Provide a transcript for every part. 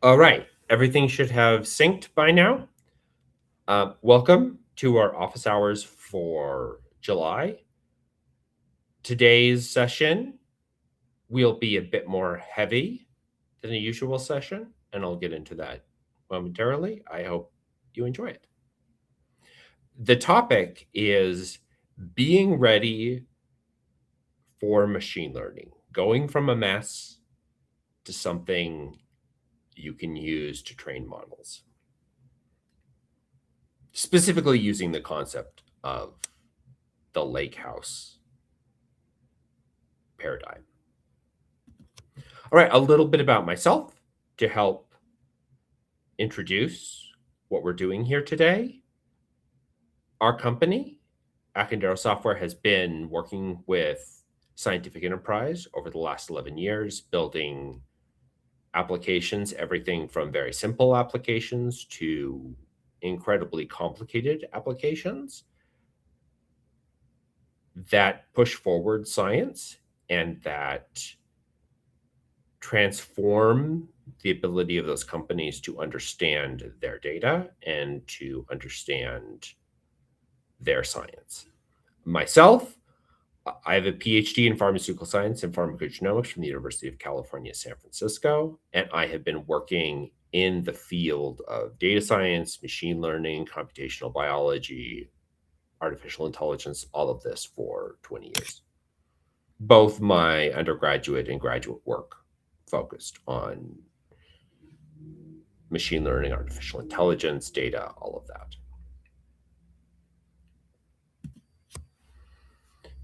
All right, everything should have synced by now. Welcome to our office hours for July. Today's session will be a bit more heavy than a usual session, and I'll get into that momentarily. I hope you enjoy it. The topic is being ready for machine learning, going from a mess to something you can use to train models. Specifically using the concept of the Lakehouse paradigm. All right, a little bit about myself to help introduce what we're doing here today. Our company, Accendero Software, has been working with scientific enterprise over the last 11 years, building applications, everything from very simple applications to incredibly complicated applications that push forward science and that transform the ability of those companies to understand their data and to understand their science. Myself, I have a PhD in pharmaceutical science and pharmacogenomics from the University of California, San Francisco, and I have been working in the field of data science, machine learning, computational biology, artificial intelligence, all of this for 20 years. Both my undergraduate and graduate work focused on machine learning, artificial intelligence, data, all of that.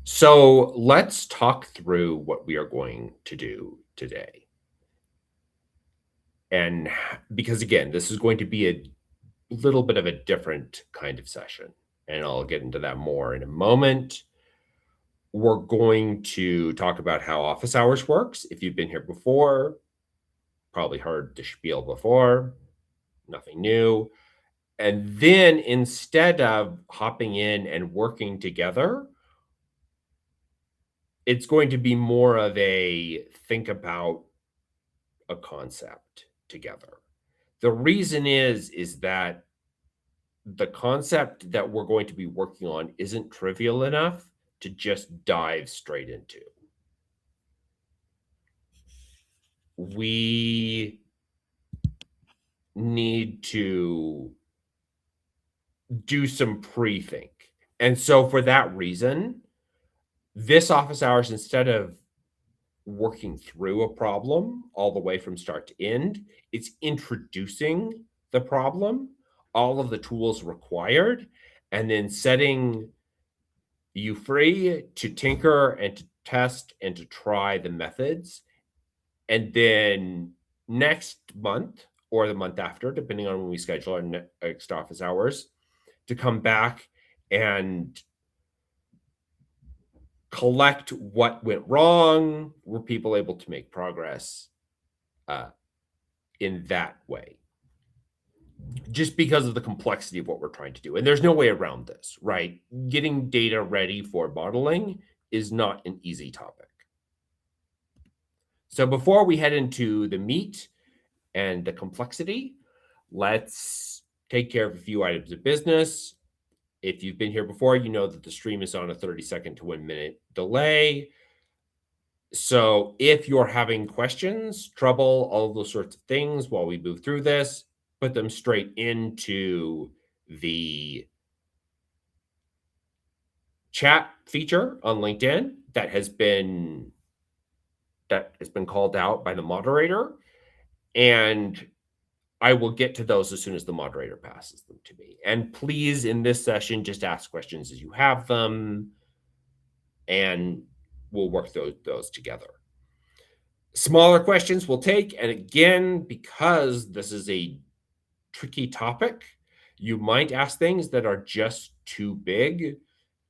So let's talk through what we are going to do today. And because again, this is going to be a little bit of a different kind of session, and I'll get into that more in a moment. We're going to talk about how office hours works. If you've been here before, probably heard the spiel before, nothing new. And then instead of hopping in and working together, it's going to be more of a think about a concept together. The reason is that the concept that we're going to be working on isn't trivial enough to just dive straight into. We need to do some pre-think. And so for that reason, this office hours, instead of working through a problem all the way from start to end, it's introducing the problem, all of the tools required, and then setting you free to tinker and to test and to try the methods. And then next month or the month after, depending on when we schedule our next office hours, to come back and collect what went wrong. Were people able to make progress in that way? Just because of the complexity of what we're trying to do. And there's no way around this, right? Getting data ready for modeling is not an easy topic. So before we head into the meat and the complexity, let's take care of a few items of business. If you've been here before, you know that the stream is on a 30-second to 1 minute delay. So if you're having questions, trouble, all of those sorts of things while we move through this, put them straight into the chat feature on LinkedIn that has been called out by the moderator, and I will get to those as soon as the moderator passes them to me. And please, in this session, just ask questions as you have them, and we'll work those together. Smaller questions we'll take, and again, because this is a tricky topic, you might ask things that are just too big,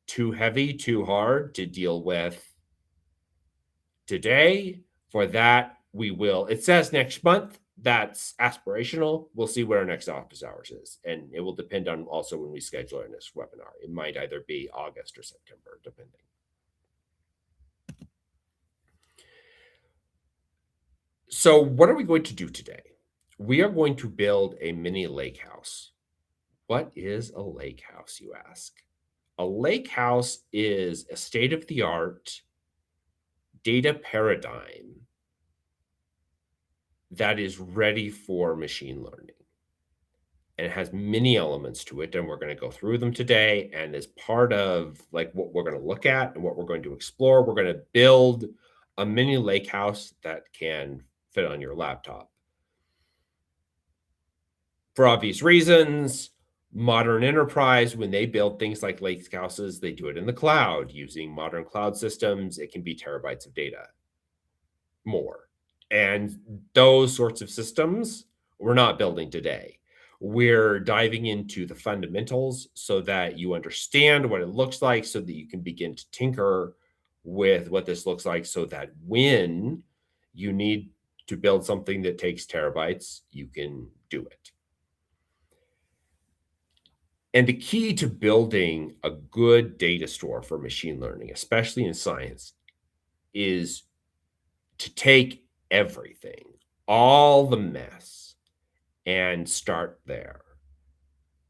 too heavy, too hard to deal with today. For that, we will, it says next month. That's aspirational. We'll see where our next office hours is. And it will depend on also when we schedule our next webinar. It might either be August or September, depending. So what are we going to do today? we are going to build a mini lakehouse. What is a lakehouse, you ask? A lakehouse is a state-of-the-art data paradigm that is ready for machine learning. And it has many elements to it, and we're going to go through them today. And as part of like what we're going to look at and what we're going to explore, we're going to build a mini lakehouse that can fit on your laptop. For obvious reasons, modern enterprise, when they build things like lakehouses, they do it in the cloud using modern cloud systems. It can be terabytes of data more. And those sorts of systems we're not building today. We're diving into the fundamentals so that you understand what it looks like, so that you can begin to tinker with what this looks like, so that when you need to build something that takes terabytes, you can do it. And the key to building a good data store for machine learning, especially in science, is to take everything, all the mess, and start there,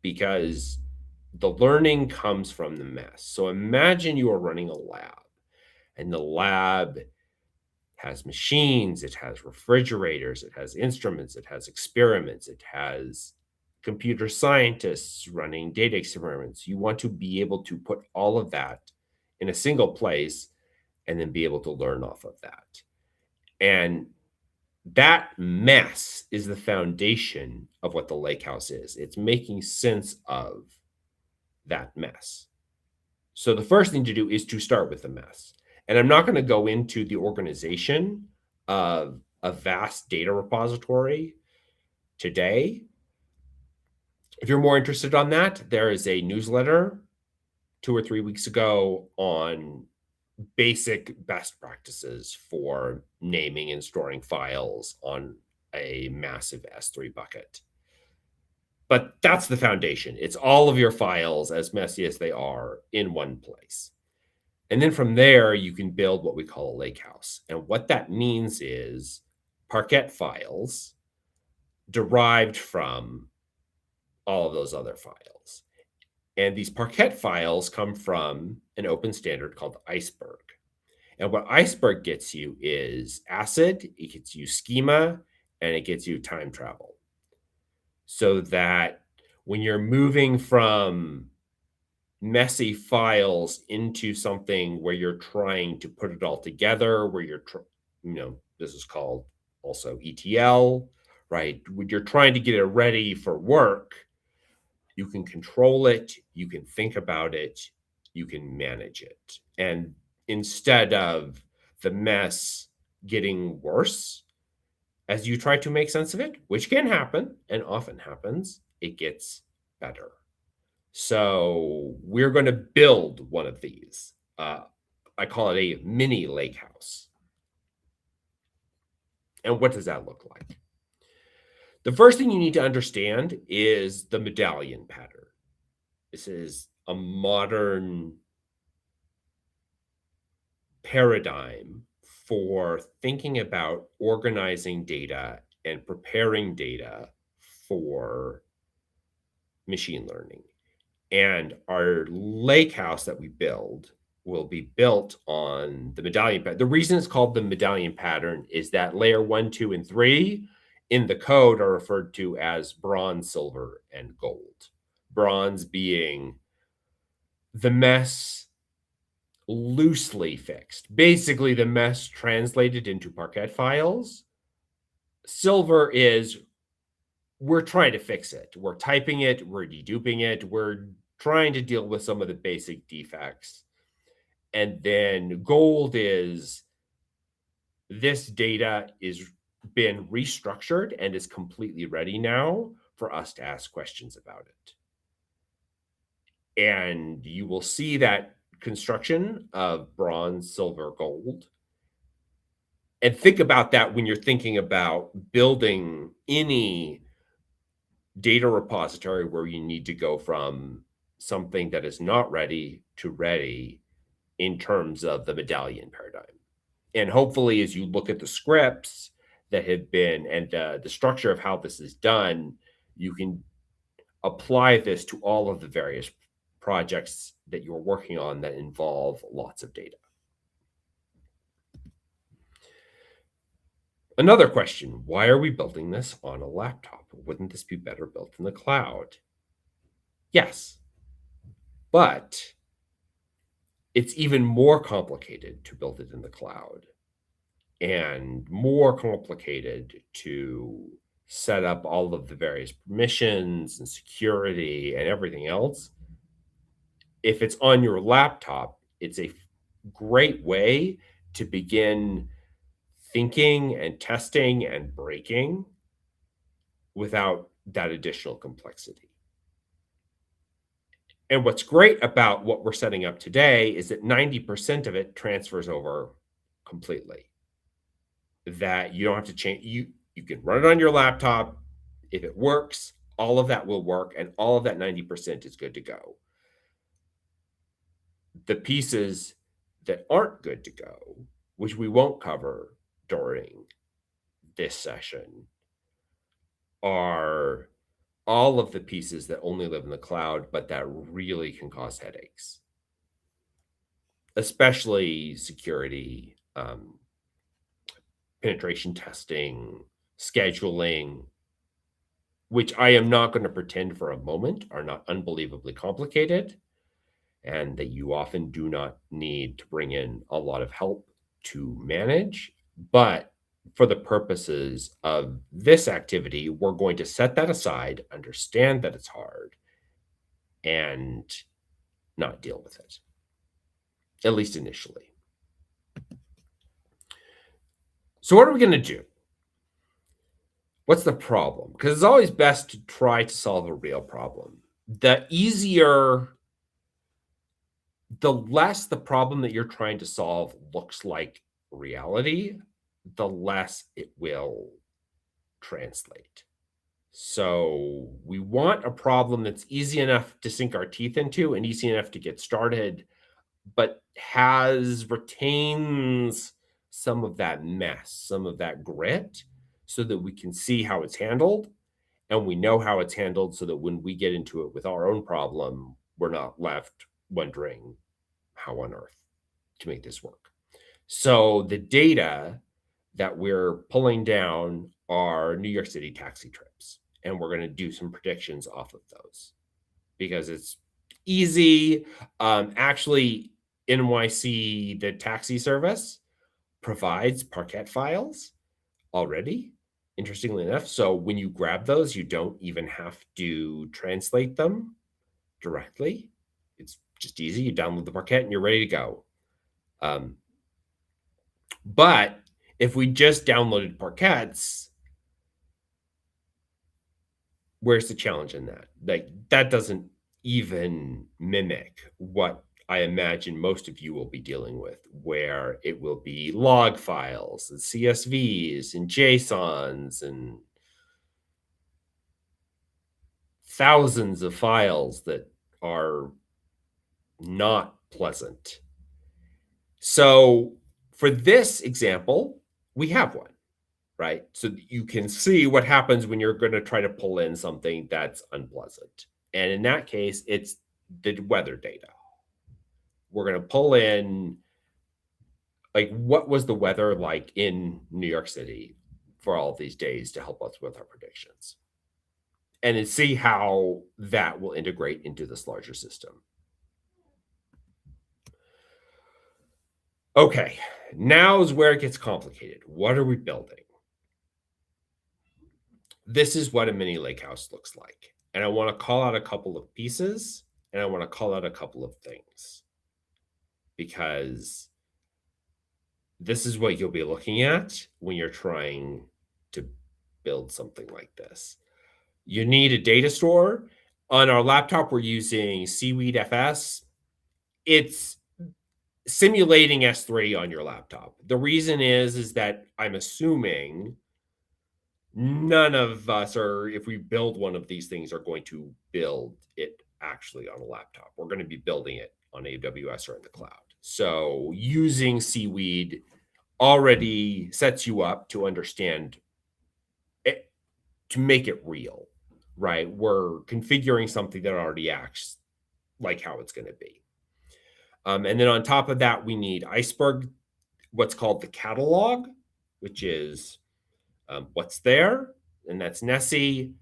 because the learning comes from the mess. So imagine you are running a lab, and the lab has machines, it has refrigerators, it has instruments, it has experiments, it has computer scientists running data experiments. You want to be able to put all of that in a single place and then be able to learn off of that. And that mess is the foundation of what the lakehouse is. It's making sense of that mess. So the first thing to do is to start with the mess. And I'm not going to go into the organization of a vast data repository today. If you're more interested on that, there is a newsletter 2 or 3 weeks ago on basic best practices for naming and storing files on a massive S3 bucket. But that's the foundation. It's all of your files, as messy as they are, in one place. And then from there, you can build what we call a lakehouse. And what that means is Parquet files derived from all of those other files. And these Parquet files come from an open standard called Iceberg. And what Iceberg gets you is ACID, it gets you schema, and it gets you time travel. So that when you're moving from messy files into something where you're trying to put it all together, where you're, this is called also ETL, right? When you're trying to get it ready for work, you can control it, you can think about it, you can manage it. And instead of the mess getting worse as you try to make sense of it, which can happen and often happens, it gets better. So we're going to build one of these. I call it a mini lakehouse. And what does that look like? The first thing you need to understand is the medallion pattern. This is a modern paradigm for thinking about organizing data and preparing data for machine learning. And our lakehouse that we build will be built on the medallion pattern. The reason it's called the medallion pattern is that layer 1, 2, and 3 in the code are referred to as bronze, silver, and gold. Bronze being the mess loosely fixed, basically the mess translated into Parquet files. Silver is we're trying to fix it. We're typing it, we're deduping it, we're trying to deal with some of the basic defects. And then gold is this data is been restructured and is completely ready now for us to ask questions about it. And you will see that construction of bronze, silver, gold. And think about that when you're thinking about building any data repository where you need to go from something that is not ready to ready in terms of the medallion paradigm. And hopefully, as you look at the scripts that have been, and the structure of how this is done, you can apply this to all of the various projects that you're working on that involve lots of data. Another question, why are we building this on a laptop? Wouldn't this be better built in the cloud? Yes, but it's even more complicated to build it in the cloud and more complicated to set up all of the various permissions and security and everything else. If it's on your laptop, it's a great way to begin thinking and testing and breaking without that additional complexity. And what's great about what we're setting up today is that 90% of it transfers over completely. That you don't have to change. You can run it on your laptop. If it works, all of that will work, and all of that 90% is good to go. The pieces that aren't good to go, which we won't cover during this session, are all of the pieces that only live in the cloud, but that really can cause headaches, especially security, penetration testing, scheduling, which I am not going to pretend for a moment are not unbelievably complicated, and that you often do not need to bring in a lot of help to manage. But for the purposes of this activity, we're going to set that aside, understand that it's hard, and not deal with it, at least initially. So what are we going to do? What's the problem? Because it's always best to try to solve a real problem. The less the problem that you're trying to solve looks like reality, the less it will translate. So we want a problem that's easy enough to sink our teeth into and easy enough to get started, but retains some of that mess, some of that grit, so that we can see how it's handled, and we know how it's handled, so that when we get into it with our own problem, we're not left wondering how on earth to make this work. So the data that we're pulling down are New York City taxi trips, and we're going to do some predictions off of those because it's easy. Actually, NYC, the taxi service, provides Parquet files already, interestingly enough. So when you grab those, you don't even have to translate them directly. It's just easy. You download the Parquet and you're ready to go. But if we just downloaded Parquets, where's the challenge in that? Like, that doesn't even mimic what I imagine most of you will be dealing with, where it will be log files and CSVs and JSONs and thousands of files that are not pleasant. So for this example, we have one, right? So you can see what happens when you're going to try to pull in something that's unpleasant. And in that case, it's the weather data. We're going to pull in, like, what was the weather like in New York City for all of these days to help us with our predictions, and then see how that will integrate into this larger system. Okay, now is where it gets complicated. What are we building? This is what a mini lakehouse looks like. And I want to call out a couple of pieces, and I want to call out a couple of things, because this is what you'll be looking at when you're trying to build something like this. You need a data store. On our laptop, we're using SeaweedFS. It's simulating S3 on your laptop. The reason is that I'm assuming none of us are, if we build one of these things, are going to build it actually on a laptop. We're going to be building it on AWS or in the cloud. So using Seaweed already sets you up to understand it, to make it real, right? We're configuring something that already acts like how it's going to be. And then on top of that, we need Iceberg, what's called the catalog, which is what's there, and that's Nessie.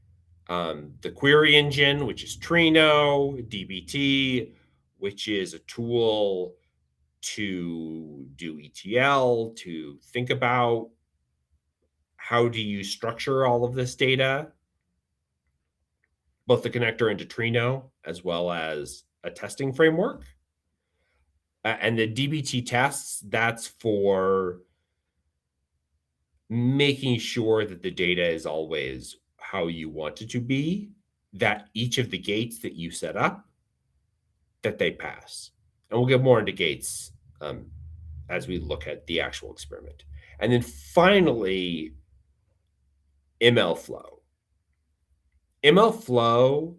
The query engine, which is Trino, DBT, which is a tool to do ETL, to think about how do you structure all of this data, both the connector into Trino as well as a testing framework. And the DBT tests, that's for making sure that the data is always how you want it to be, that each of the gates that you set up, that they pass. And we'll get more into gates as we look at the actual experiment. And then finally, MLflow. MLflow,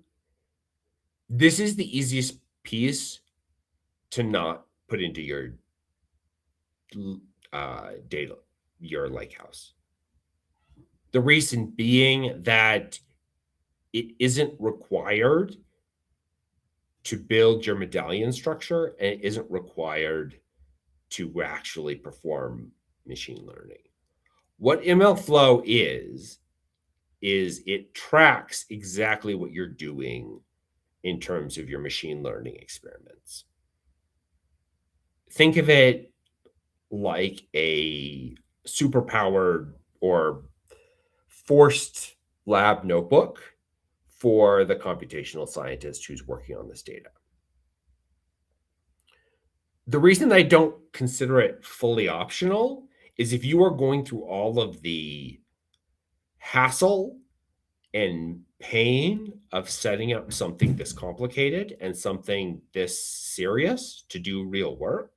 this is the easiest piece to not put into your data, your Lakehouse. The reason being that it isn't required to build your medallion structure, and it isn't required to actually perform machine learning. What MLflow is it tracks exactly what you're doing in terms of your machine learning experiments. Think of it like a superpowered or forced lab notebook for the computational scientist who's working on this data. The reason I don't consider it fully optional is if you are going through all of the hassle and pain of setting up something this complicated and something this serious to do real work,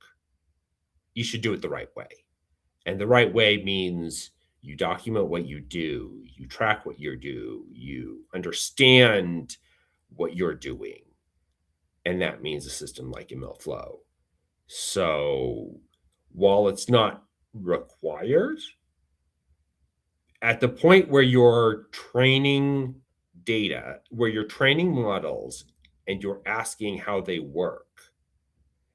you should do it the right way. And the right way means you document what you do, you track what you do, you understand what you're doing. And that means a system like MLflow. So while it's not required, at the point where you're training data, where you're training models and you're asking how they work,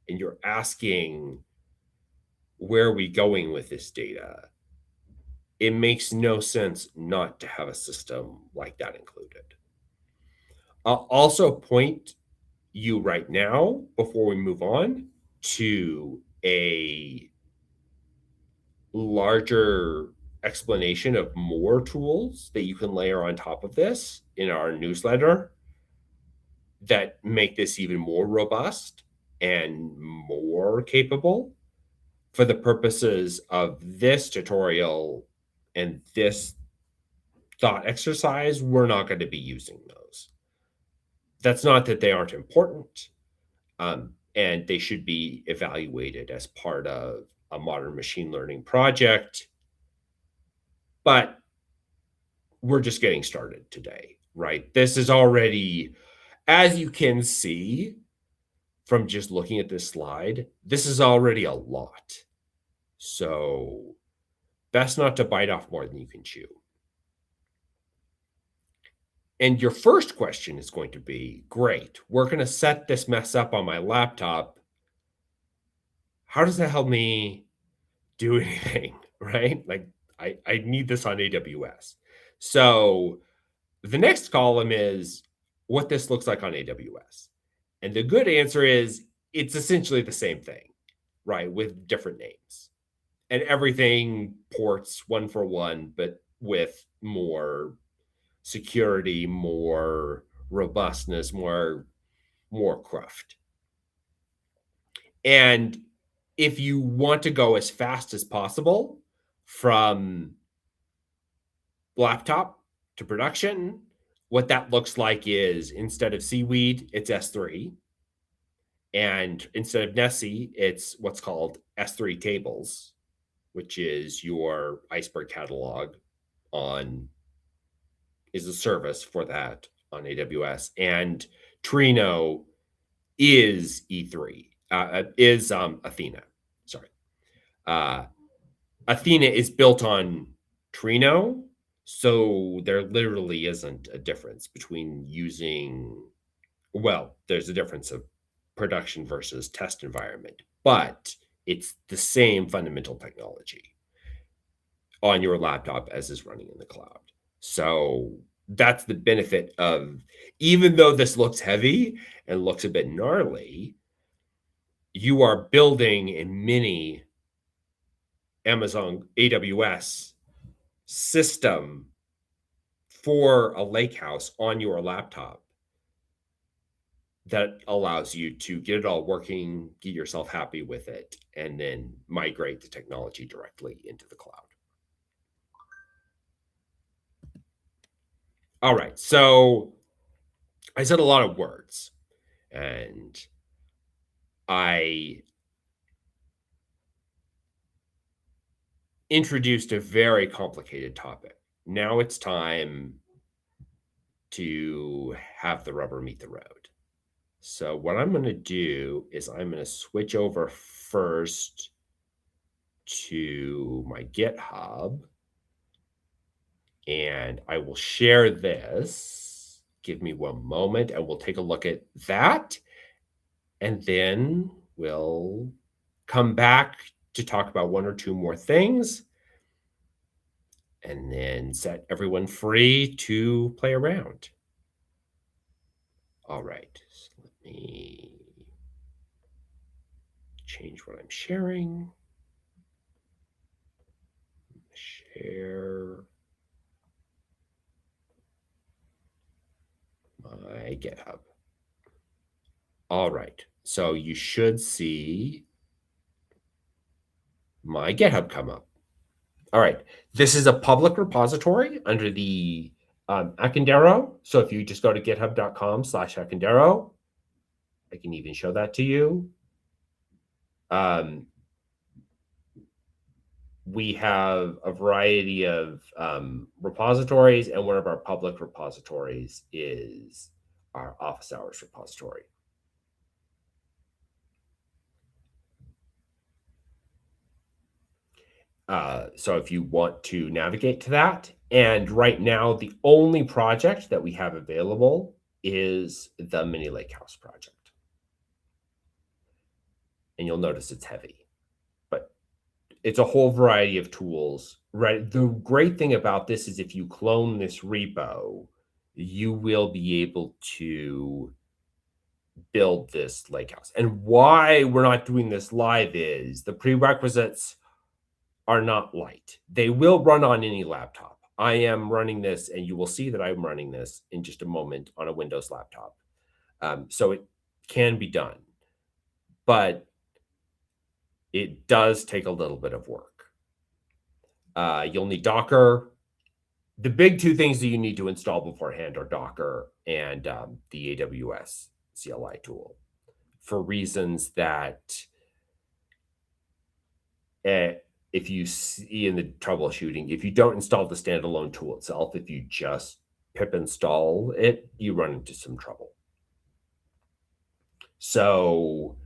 and you're asking, where are we going with this data? It makes no sense not to have a system like that included. I'll also point you right now, before we move on, to a larger explanation of more tools that you can layer on top of this in our newsletter that make this even more robust and more capable. For the purposes of this tutorial and this thought exercise, we're not going to be using those. That's not that they aren't important, and they should be evaluated as part of a modern machine learning project, but we're just getting started today, right? This is already, as you can see from just looking at this slide, this is already a lot. So best not to bite off more than you can chew. And your first question is going to be, great, we're going to set this mess up on my laptop. How does that help me do anything, right? Like I need this on AWS. So the next column is what this looks like on AWS. And the good answer is it's essentially the same thing, right? With different names. And everything ports one for one, but with more security, more robustness, more cruft. And if you want to go as fast as possible from laptop to production, what that looks like is instead of Seaweed, it's S3. And instead of Nessie, it's what's called S3 tables, which is your Iceberg catalog is a service for that on AWS. And Trino is E3, is Athena, sorry. Athena is built on Trino, so there literally isn't a difference between using, well, there's a difference of production versus test environment, but it's the same fundamental technology on your laptop as is running in the cloud. So that's the benefit of, even though this looks heavy and looks a bit gnarly, you are building a mini Amazon AWS system for a lakehouse on your laptop that allows you to get it all working, get yourself happy with it, and then migrate the technology directly into the cloud. All right, so I said a lot of words, and I introduced a very complicated topic. Now it's time to have the rubber meet the road. So what I'm going to do is I'm going to switch over first to my GitHub, and I will share this. Give me one moment and we'll take a look at that. And then we'll come back to talk about one or two more things and then set everyone free to play around. All right, so let me change what I'm sharing. Share my GitHub. All right, so you should see my GitHub come up. All right, this is a public repository under the Accendero. So if you just go to github.com/Accendero, I can even show that to you. We have a variety of repositories, and one of our public repositories is our office hours repository. So if you want to navigate to that, and right now the only project that we have available is the Mini Lakehouse project. And you'll notice it's heavy, but it's a whole variety of tools, right? The great thing about this is if you clone this repo, you will be able to build this lakehouse. And why we're not doing this live is the prerequisites are not light. They will run on any laptop. I am running this, and you will see that I'm running this in just a moment on a Windows laptop. So it can be done, but it does take a little bit of work. You'll need Docker. The big two things that you need to install beforehand are Docker and the AWS CLI tool, for reasons that if you see in the troubleshooting, if you don't install the standalone tool itself, if you just pip install it, you run into some trouble. So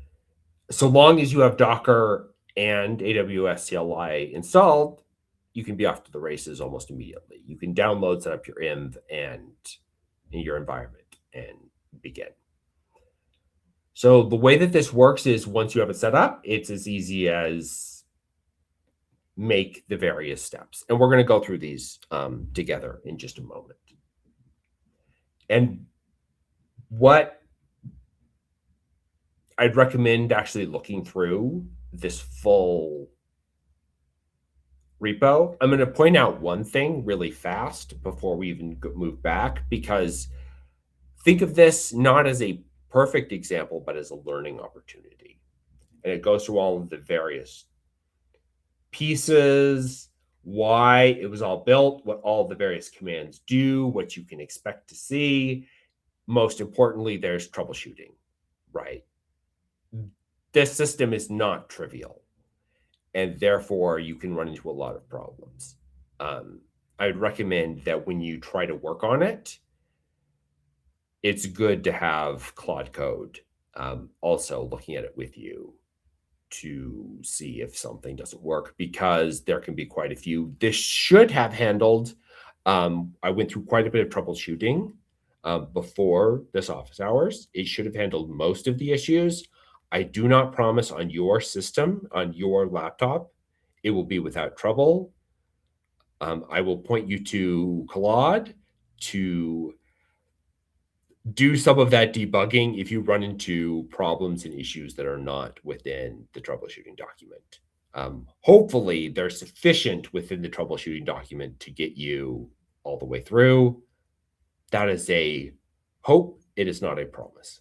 long as you have Docker and AWS CLI installed, you can be off to the races almost immediately. You can download, set up your env and in your environment and begin. So the way that this works is once you have it set up, it's as easy as make the various steps. And we're going to go through these together in just a moment. And what I'd recommend actually looking through this full repo. I'm going to point out one thing really fast before we even move back, because think of this not as a perfect example, but as a learning opportunity. And it goes through all of the various pieces, why it was all built, what all the various commands do, what you can expect to see. Most importantly, there's troubleshooting, right? This system is not trivial, and therefore you can run into a lot of problems. I would recommend that when you try to work on it, it's good to have Claude Code also looking at it with you to see if something doesn't work, because there can be quite a few. This should have handled, I went through quite a bit of troubleshooting before this office hours. It should have handled most of the issues. I do not promise on your system, on your laptop, it will be without trouble. I will point you to Claude to do some of that debugging if you run into problems and issues that are not within the troubleshooting document. Hopefully, they're sufficient within the troubleshooting document to get you all the way through. That is a hope. It is not a promise.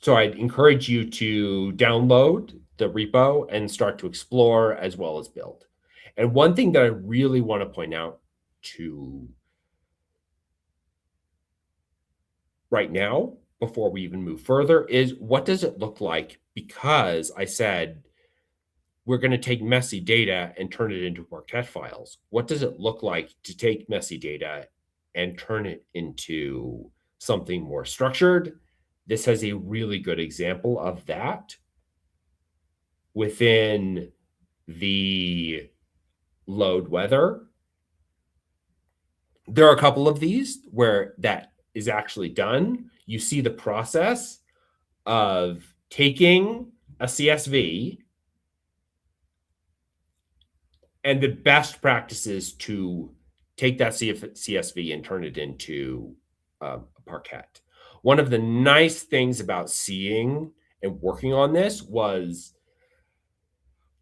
So I'd encourage you to download the repo and start to explore as well as build. And one thing that I really want to point out to right now, before we even move further, is what does it look like? Because I said we're going to take messy data and turn it into Parquet files. What does it look like to take messy data and turn it into something more structured? This has a really good example of that within the load weather. There are a couple of these where that is actually done. You see the process of taking a CSV and the best practices to take that CSV and turn it into a Parquet. One of the nice things about seeing and working on this was,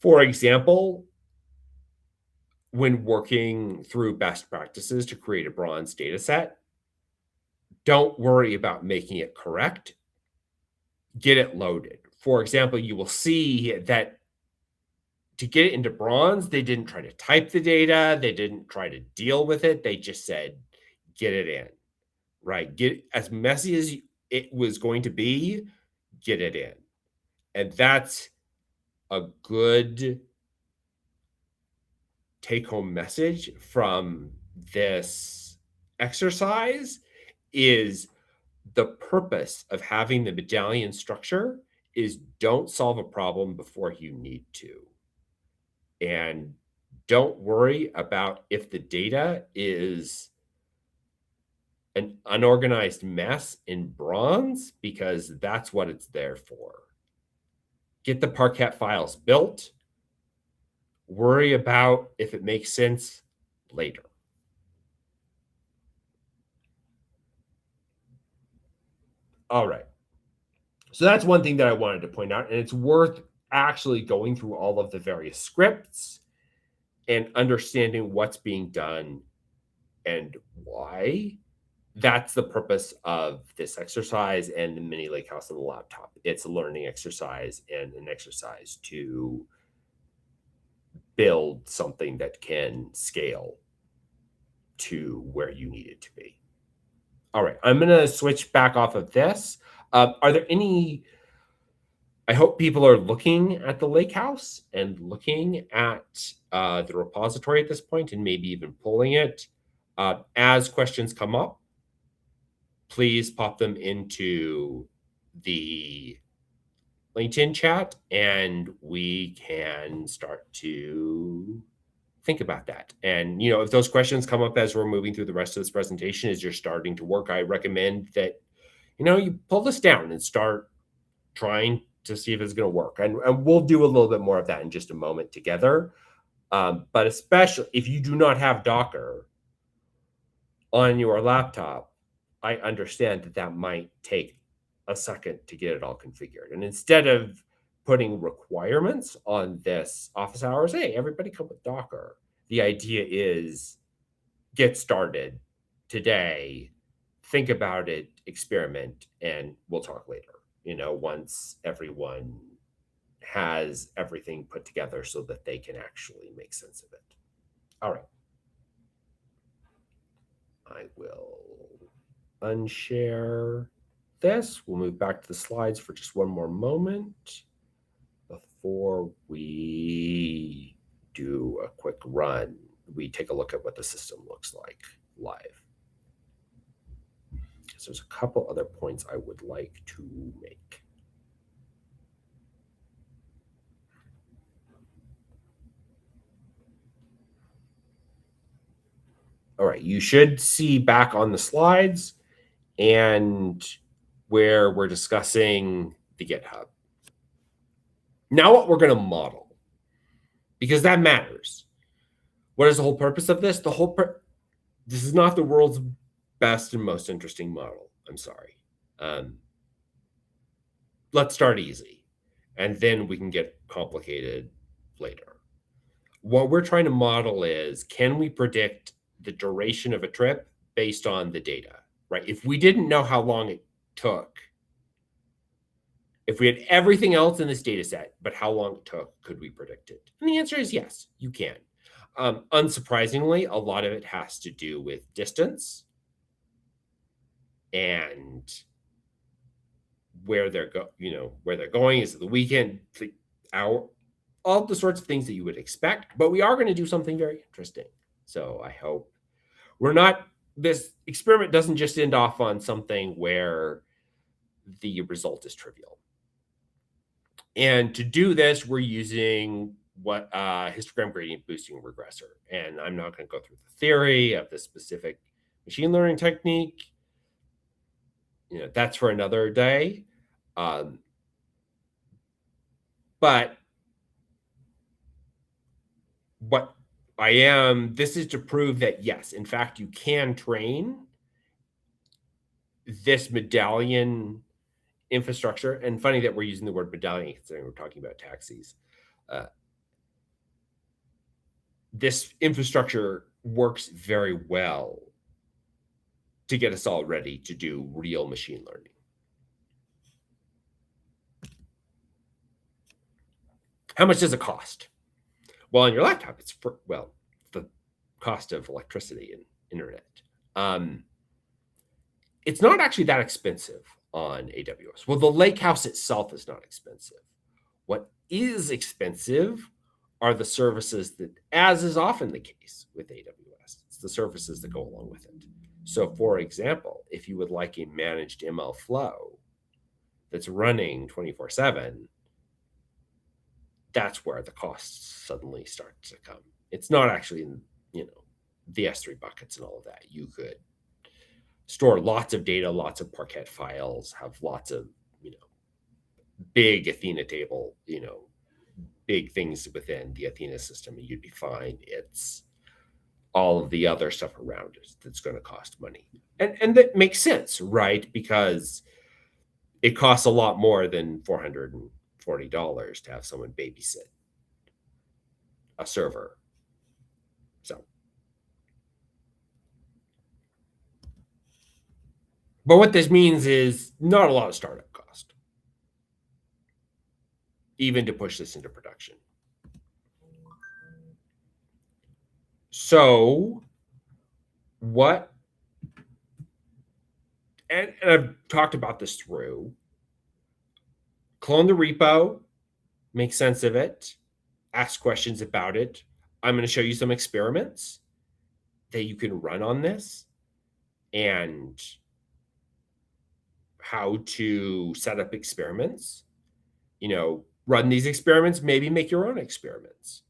for example, when working through best practices to create a bronze data set, don't worry about making it correct. Get it loaded. For example, you will see that to get it into bronze, they didn't try to type the data. They didn't try to deal with it. They just said, get it in, right? Get as messy as it was going to be, get it in. And that's a good take-home message from this exercise. Is the purpose of having the medallion structure is don't solve a problem before you need to. And don't worry about if the data is an unorganized mess in bronze, because that's what it's there for. Get the Parquet files built. Worry about if it makes sense later. All right. So that's one thing that I wanted to point out, and it's worth actually going through all of the various scripts and understanding what's being done and why. That's the purpose of this exercise and the Mini Lakehouse on the laptop. It's a learning exercise and an exercise to build something that can scale to where you need it to be. All right, I'm going to switch back off of this. Are there any... I hope people are looking at the Lakehouse and looking at the repository at this point and maybe even pulling it. As questions come up, please pop them into the LinkedIn chat and we can start to think about that. And, if those questions come up as we're moving through the rest of this presentation, as you're starting to work, I recommend that, you pull this down and start trying to see if it's going to work. And we'll do a little bit more of that in just a moment together. But especially if you do not have Docker on your laptop, I understand that might take a second to get it all configured. And instead of putting requirements on this office hours, hey, everybody come with Docker, the idea is get started today, think about it, experiment, and we'll talk later. Once everyone has everything put together so that they can actually make sense of it. All right. I will unshare this. We'll move back to the slides for just one more moment before we do a quick run. We take a look at what the system looks like live. So there's a couple other points I would like to make. All right, you should see back on the slides and where we're discussing the GitHub. Now what we're going to model, because that matters. What is the whole purpose of this? This is not the world's best and most interesting model. I'm sorry. Let's start easy, and then we can get complicated later. What we're trying to model is, can we predict the duration of a trip based on the data, right? If we didn't know how long it took, if we had everything else in this data set, but how long it took, could we predict it? And the answer is yes, you can. Unsurprisingly, a lot of it has to do with distance and where they're going. Is it the weekend, the hour, all the sorts of things that you would expect. But we are going to do something very interesting. So I hope this experiment doesn't just end off on something where the result is trivial. And to do this, we're using histogram gradient boosting regressor. And I'm not going to go through the theory of this specific machine learning technique. That's for another day. But what this is to prove that, yes, in fact, you can train this medallion infrastructure. And funny that we're using the word medallion considering we're talking about taxis. This infrastructure works very well to get us all ready to do real machine learning. How much does it cost? Well, on your laptop, it's the cost of electricity and internet. It's not actually that expensive on AWS. Well, the Lakehouse itself is not expensive. What is expensive are the services that, as is often the case with AWS, it's the services that go along with it. So, for example, if you would like a managed MLflow that's running 24/7, that's where the costs suddenly start to come. It's not actually in, the S3 buckets and all of that. You could store lots of data, lots of Parquet files, have lots of, big Athena table, big things within the Athena system, and you'd be fine. It's all of the other stuff around it that's going to cost money. And that makes sense, right? Because it costs a lot more than $440 to have someone babysit a server. So, but what this means is not a lot of startup cost, even to push this into production. So and I've talked about this through, clone the repo, make sense of it, ask questions about it. I'm going to show you some experiments that you can run on this and how to set up experiments, run these experiments, maybe make your own experiments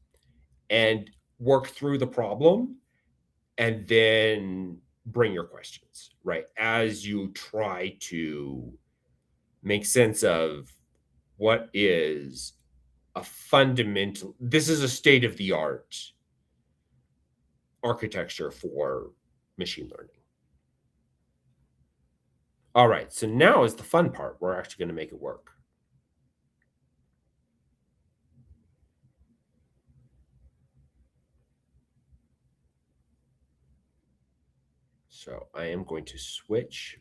and work through the problem, and then bring your questions, right? As you try to make sense of what is this is a state-of-the-art architecture for machine learning. All right, so now is the fun part. We're actually going to make it work. So I am going to switch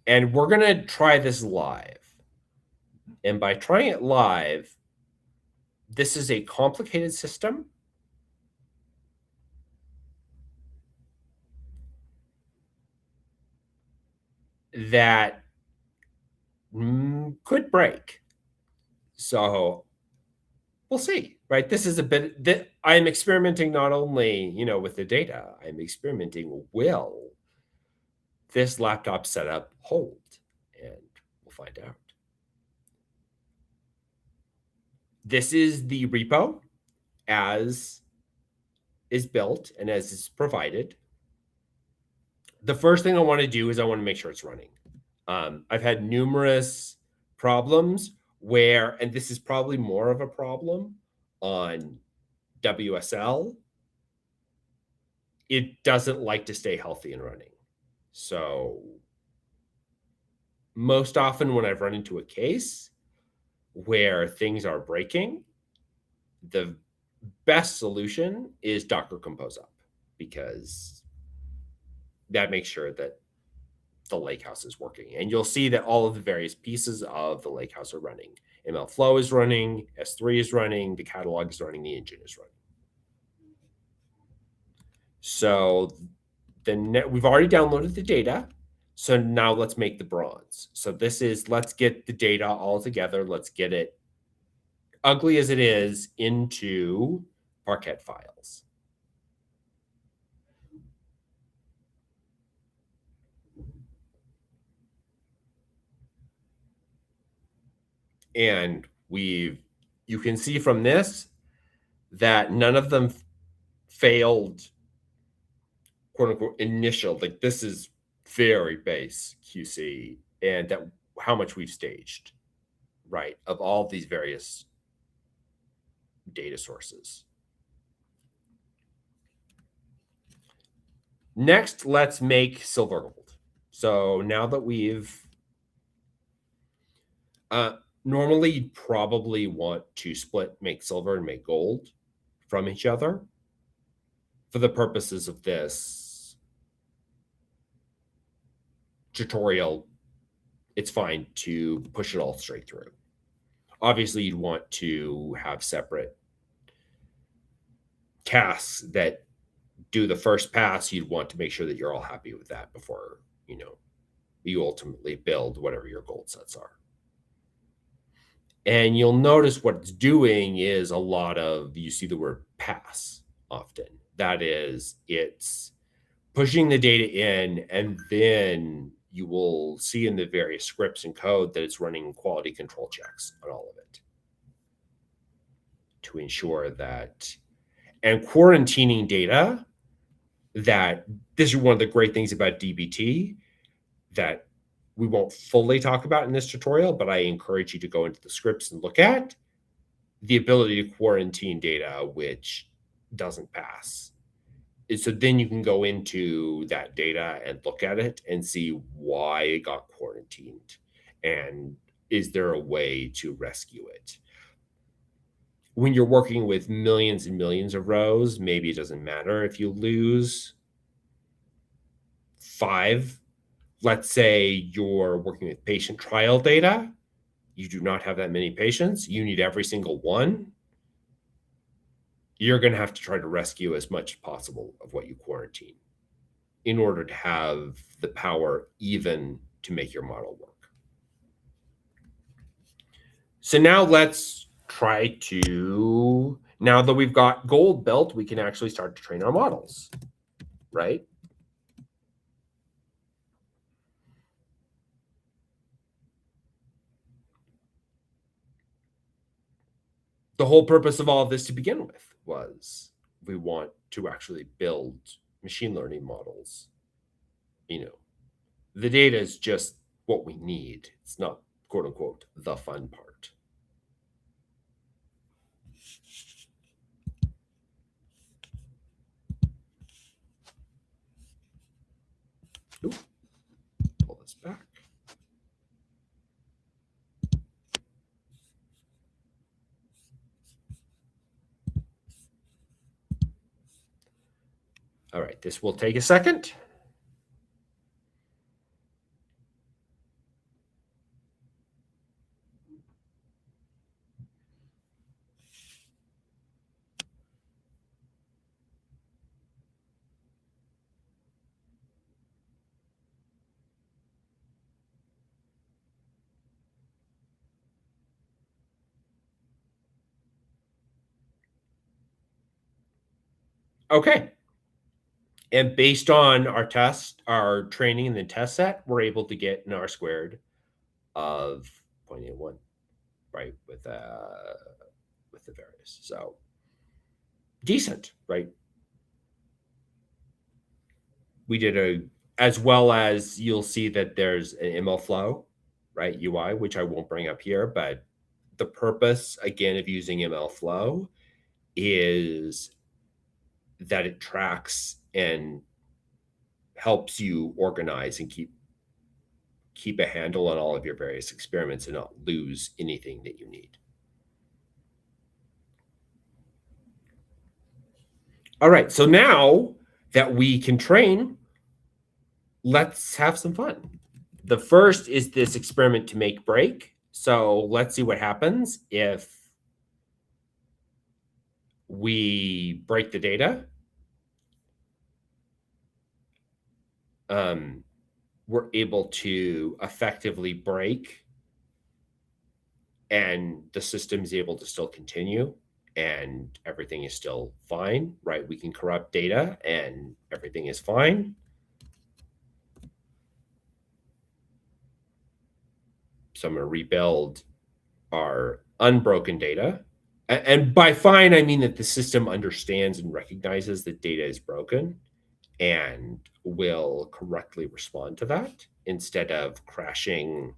and we're going to try this live. And by trying it live, this is a complicated system that could break. So we'll see, right? This is a bit that I'm experimenting not only, with the data, I'm experimenting, will this laptop setup hold? And we'll find out. This is the repo. as is built and as is provided, the first thing I want to do is I want to make sure it's running. I've had numerous problems where, and this is probably more of a problem on WSL, it doesn't like to stay healthy and running. So most often when I've run into a case where things are breaking, the best solution is Docker Compose Up, because that makes sure that the Lakehouse is working. And you'll see that all of the various pieces of the Lakehouse are running. MLflow is running, S3 is running, the catalog is running, the engine is running. So we've already downloaded the data. So now let's make the bronze. So this is, let's get the data all together. Let's get it, ugly as it is, into Parquet files. And you can see from this that none of them failed, quote unquote, initial. Like, this is very base QC, and that how much we've staged, right, of all of these various data sources. Next, let's make silver gold. So now that we've normally you'd probably want to split make silver and make gold from each other. For the purposes of this tutorial, it's fine to push it all straight through. Obviously, you'd want to have separate tasks that do the first pass. You'd want to make sure that you're all happy with that before, you ultimately build whatever your goal sets are. And you'll notice what it's doing is a lot of, you see the word pass often. That is, it's pushing the data in, and then you will see in the various scripts and code that it's running quality control checks on all of it to ensure that, and quarantining data, that this is one of the great things about DBT that we won't fully talk about in this tutorial, but I encourage you to go into the scripts and look at the ability to quarantine data which doesn't pass. And so then you can go into that data and look at it and see why it got quarantined, and is there a way to rescue it. When you're working with millions and millions of rows, maybe it doesn't matter if you lose 5. Let's say you're working with patient trial data. You do not have that many patients. You need every single one. You're going to have to try to rescue as much as possible of what you quarantine in order to have the power even to make your model work. So now let's try to, now that we've got gold built, we can actually start to train our models, right? The whole purpose of all of this to begin with was we want to actually build machine learning models. The data is just what we need. It's not, quote unquote, the fun part. Ooh, pull this back. All right, this will take a second. Okay. And based on our test, our training and the test set, we're able to get an R squared of 0.81, right, with the various. So decent, right? We did as well as you'll see that there's an MLflow, right, UI, which I won't bring up here, but the purpose, again, of using MLflow is that it tracks and helps you organize and keep a handle on all of your various experiments and not lose anything that you need. All right, so now that we can train, let's have some fun. The first is this experiment to make break. So let's see what happens if we break the data. We're able to effectively break and the system is able to still continue and everything is still fine, right? We can corrupt data and everything is fine. So I'm going to rebuild our unbroken data. And by fine, I mean that the system understands and recognizes that data is broken and will correctly respond to that instead of crashing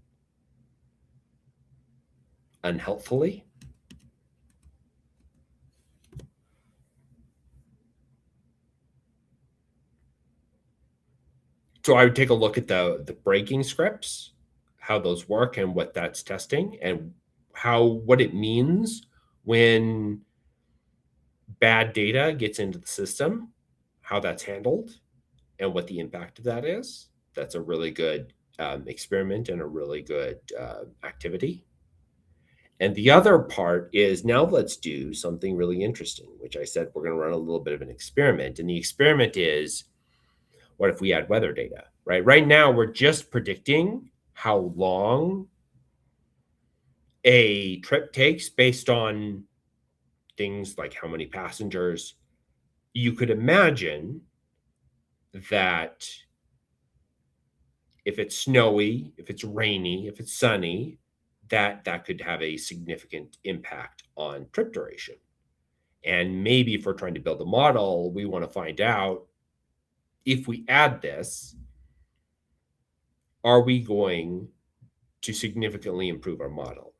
unhelpfully. So I would take a look at the breaking scripts, how those work and what that's testing and what it means when bad data gets into the system, how that's handled and what the impact of that is. That's a really good experiment and a really good activity. And the other part is now let's do something really interesting, which I said we're going to run a little bit of an experiment. And the experiment is, what if we add weather data, right? Right now, we're just predicting how long a trip takes based on things like how many passengers. You could imagine that if it's snowy, if it's rainy, if it's sunny, that could have a significant impact on trip duration. And maybe if we're trying to build a model, we want to find out if we add this, are we going to significantly improve our model?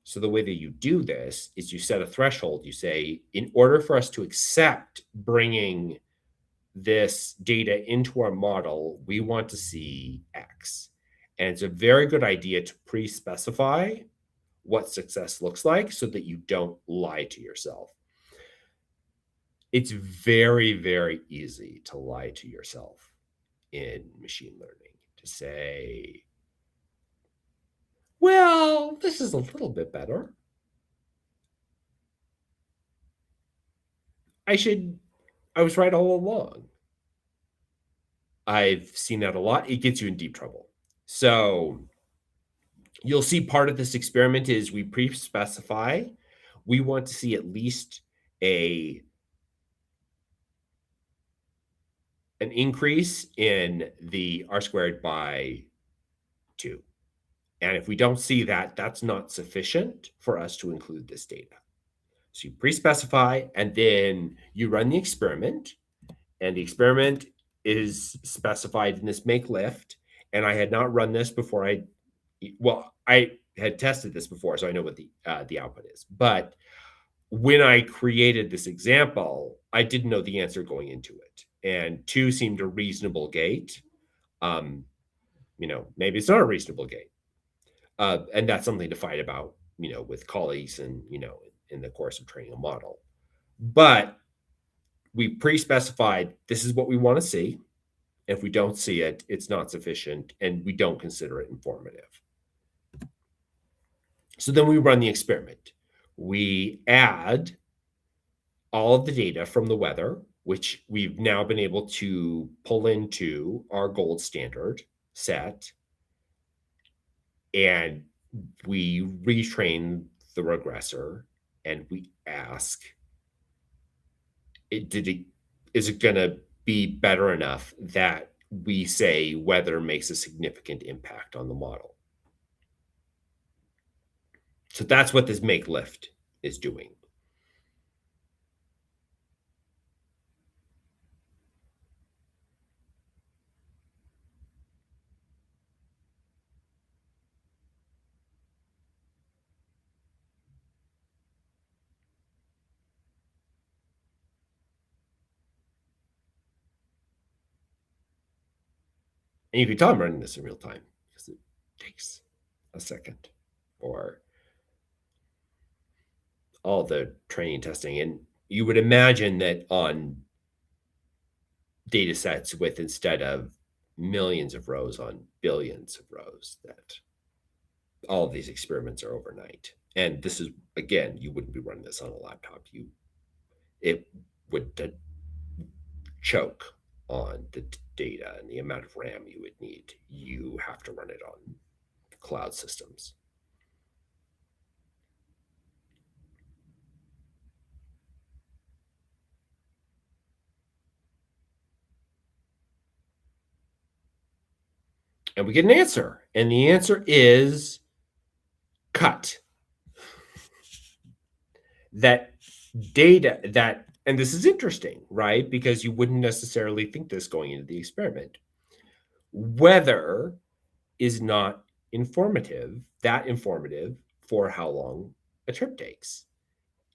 So the way that you do this is you set a threshold. You say, in order for us to accept bringing this data into our model, we want to see X. And it's a very good idea to pre-specify what success looks like so that you don't lie to yourself. It's very, very easy to lie to yourself in machine learning, to say, well, this is a little bit better. I was right all along. I've seen that a lot. It gets you in deep trouble. So you'll see part of this experiment is we pre-specify. We want to see at least an increase in the R squared by 2. And if we don't see that, that's not sufficient for us to include this data. So you pre-specify, and then you run the experiment, and the experiment is specified in this make lift. And I had not run this before I had tested this before, so I know what the output is. But when I created this example, I didn't know the answer going into it. And 2 seemed a reasonable gate. Maybe it's not a reasonable gate. And that's something to fight about, with colleagues and, in the course of training a model. But we pre-specified this is what we want to see. If we don't see it, it's not sufficient, and we don't consider it informative. So then we run the experiment. We add all of the data from the weather, which we've now been able to pull into our gold standard set, and we retrain the regressor, and we ask, is it going to be better enough that we say weather makes a significant impact on the model? So that's what this make lift is doing. And you can tell I'm running this in real time because it takes a second for all the training testing. And you would imagine that on data sets with, instead of millions of rows, on billions of rows, that all of these experiments are overnight. And this is, again, you wouldn't be running this on a laptop. It would choke on the data and the amount of RAM you would need. You have to run it on cloud systems. And we get an answer. And the answer is cut. That data, and this is interesting, right? Because you wouldn't necessarily think this going into the experiment. Weather is not that informative for how long a trip takes.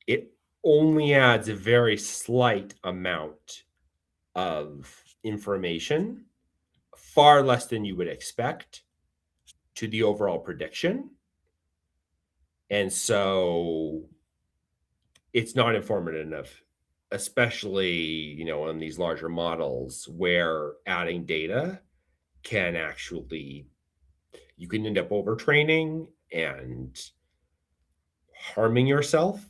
It only adds a very slight amount of information, far less than you would expect, to the overall prediction. And so it's not informative enough, especially, on these larger models where adding data can actually, you can end up overtraining and harming yourself.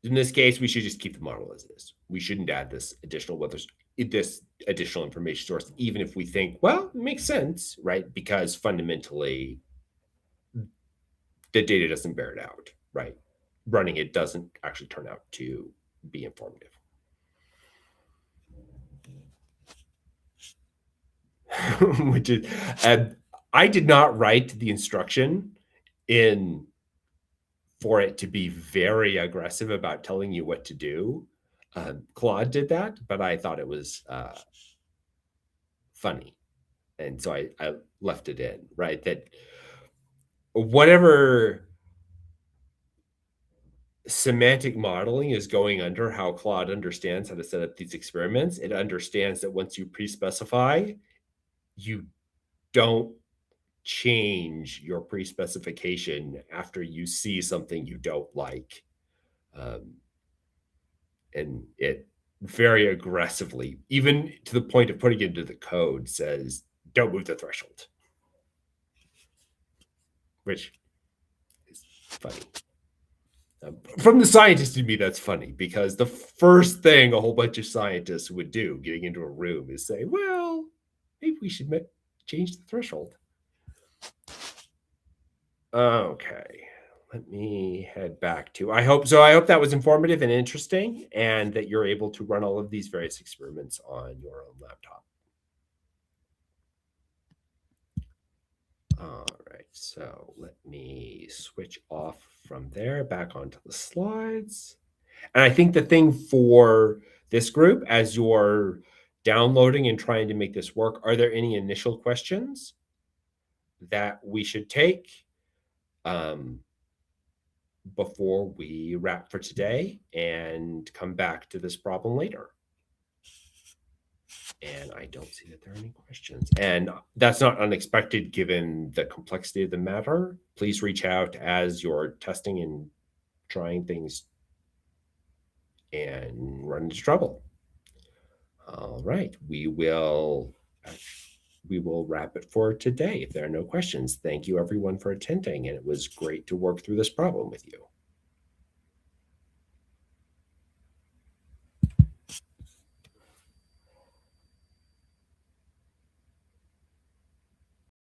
In this case, we should just keep the model as is. We shouldn't add this additional information source, even if we think, well, it makes sense, right? Because fundamentally, the data doesn't bear it out, right? Running it doesn't actually turn out to be informative. Which is, I did not write the instruction for it to be very aggressive about telling you what to do. Claude did that, but I thought it was funny. And so I left it in, right? That whatever semantic modeling is going under how Claude understands how to set up these experiments, it understands that once you pre-specify, you don't change your pre-specification after you see something you don't like. And it very aggressively, even to the point of putting it into the code, says, don't move the threshold. Which is funny. From the scientist in me, that's funny, because the first thing a whole bunch of scientists would do getting into a room is say, well, maybe we should change the threshold. Okay, let me head back to, I hope that was informative and interesting, and that you're able to run all of these various experiments on your own laptop. All right, so let me switch off from there back onto the slides. And I think the thing for this group, as you're downloading and trying to make this work, are there any initial questions that we should take before we wrap for today and come back to this problem later? And I don't see that there are any questions. And that's not unexpected given the complexity of the matter. Please reach out as you're testing and trying things and run into trouble. All right, we will wrap it for today if there are no questions. Thank you everyone for attending, and it was great to work through this problem with you.